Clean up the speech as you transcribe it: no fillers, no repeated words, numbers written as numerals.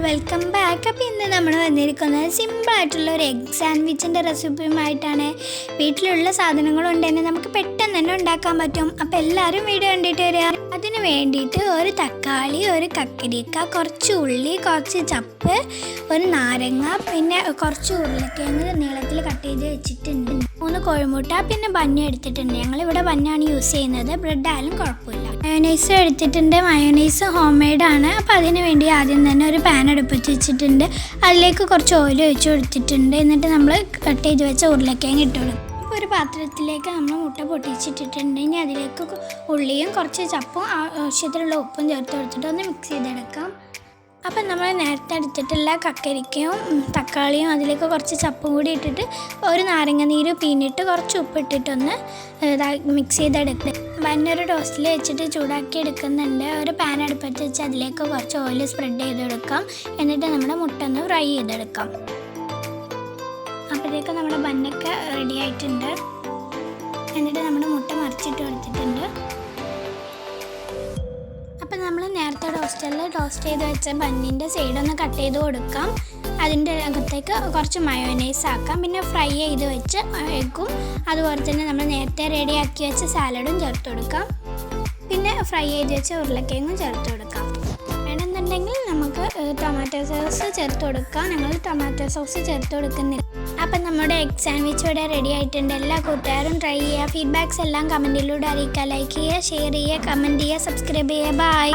Welcome back. അപ്പോൾ ഇന്ന് നമ്മൾ വന്നിരിക്കുന്നത് സിമ്പിളായിട്ടുള്ള ഒരു എഗ് സാൻഡ്വിച്ചിൻ്റെ റെസിപ്പിയുമായിട്ടാണ്. വീട്ടിലുള്ള സാധനങ്ങളുണ്ടെങ്കിൽ നമുക്ക് പെട്ടെന്ന് തന്നെ ഉണ്ടാക്കാൻ പറ്റും. അപ്പോൾ എല്ലാവരും വീഡിയോ കണ്ടിട്ട് വരിക. അതിന് വേണ്ടിയിട്ട് ഒരു തക്കാളി, ഒരു കക്കരിക്ക, കുറച്ച് ഉള്ളി, കുറച്ച് ചപ്പ്, ഒരു നാരങ്ങ, പിന്നെ കുറച്ച് ഉരുളക്കിഴങ്ങ് നീളത്തിൽ കട്ട് ചെയ്ത് വെച്ചിട്ടുണ്ട്, 3 കോഴിമുട്ട, പിന്നെ ബന്ന് എടുത്തിട്ടുണ്ട്. ഞങ്ങളിവിടെ ബന്നാണ് യൂസ് ചെയ്യുന്നത്, ബ്രെഡ് ആയാലും കുഴപ്പമില്ല. മയോനൈസ് എടുത്തിട്ടുണ്ട്. മയോനൈസ് ഹോം മെയ്ഡാണ്. അപ്പോൾ അതിന് വേണ്ടി ആദ്യം തന്നെ ഒരു പാൻ അടുപ്പിച്ച് വെച്ചിട്ടുണ്ട്. അതിലേക്ക് കുറച്ച് ഓയിൽ ഒഴിച്ച് കൊടുത്തിട്ടുണ്ട്. എന്നിട്ട് നമ്മൾ കട്ട് ചെയ്ത് വെച്ച ഉരുളക്കിഴങ്ങ് ഇട്ട് കൊടുക്കും. അപ്പോൾ ഒരു പാത്രത്തിലേക്ക് നമ്മൾ മുട്ട പൊട്ടിച്ചിട്ടിട്ടുണ്ട്. ഇനി അതിലേക്ക് ഉള്ളിയും കുറച്ച് ചപ്പും ആവശ്യത്തിലുള്ള ഉപ്പും ചേർത്ത് കൊടുത്തിട്ട് ഒന്ന് മിക്സ് ചെയ്തെടുക്കാം. അപ്പം നമ്മൾ നേരത്തെ എടുത്തിട്ടുള്ള കക്കരിക്കയും തക്കാളിയും അതിലേക്ക് കുറച്ച് ചപ്പും കൂടി ഇട്ടിട്ട് ഒരു നാരങ്ങ നീര് പിഴിഞ്ഞിട്ട് കുറച്ച് ഉപ്പിട്ടിട്ടൊന്ന് മിക്സ് ചെയ്തെടുക്കുക. ബന്നൊരു ടോസ്റ്റിൽ വെച്ചിട്ട് ചൂടാക്കി എടുക്കുന്നുണ്ട്. ഒരു പാൻ അടുപ്പത്ത് വെച്ച് അതിലേക്ക് കുറച്ച് ഓയിൽ സ്പ്രെഡ് ചെയ്തെടുക്കാം. എന്നിട്ട് നമ്മുടെ മുട്ട ഒന്ന് ഫ്രൈ ചെയ്തെടുക്കാം. അപ്പോഴേക്കും നമ്മുടെ ബന്നൊക്കെ റെഡി ആയിട്ടുണ്ട്. എന്നിട്ട് നമ്മുടെ മുട്ട മറിച്ചിട്ട് കൊടുത്തിട്ടുണ്ട്. അപ്പം നമ്മൾ നേരത്തെ ടോസ്റ്റ് ചെയ്ത് വെച്ച ബന്നിൻ്റെ സൈഡൊന്ന് കട്ട് ചെയ്ത് കൊടുക്കാം. അതിൻ്റെ അകത്തേക്ക് കുറച്ച് മയോനൈസ് ആക്കാം. പിന്നെ ഫ്രൈ ചെയ്ത് വെച്ച് എഗ്ഗും അതുപോലെ തന്നെ നമ്മൾ നേരത്തെ റെഡിയാക്കി വെച്ച സാലഡും ചേർത്ത് കൊടുക്കാം. പിന്നെ ഫ്രൈ ചെയ്ത് വെച്ച ഉരുളക്കിഴങ്ങും ചേർത്ത് കൊടുക്കാം. വേണമെന്നുണ്ടെങ്കിൽ നമുക്ക് ടൊമാറ്റോ സോസ് ചേർത്ത് കൊടുക്കാം. ഞങ്ങൾ ടൊമാറ്റോ സോസ് ചേർത്ത് കൊടുക്കുന്നില്ല. അപ്പം നമ്മുടെ എഗ് സാൻഡ്വിച്ച് ഇവിടെ റെഡി ആയിട്ടുണ്ട്. എല്ലാ കൂട്ടുകാരും ട്രൈ ചെയ്യുക. ഫീഡ്ബാക്സ് എല്ലാം കമൻറ്റിലൂടെ അറിയിക്കുക. ലൈക്ക് ചെയ്യുക, ഷെയർ ചെയ്യുക, കമൻറ്റ് ചെയ്യുക, സബ്സ്ക്രൈബ് ചെയ്യുക. ബൈ.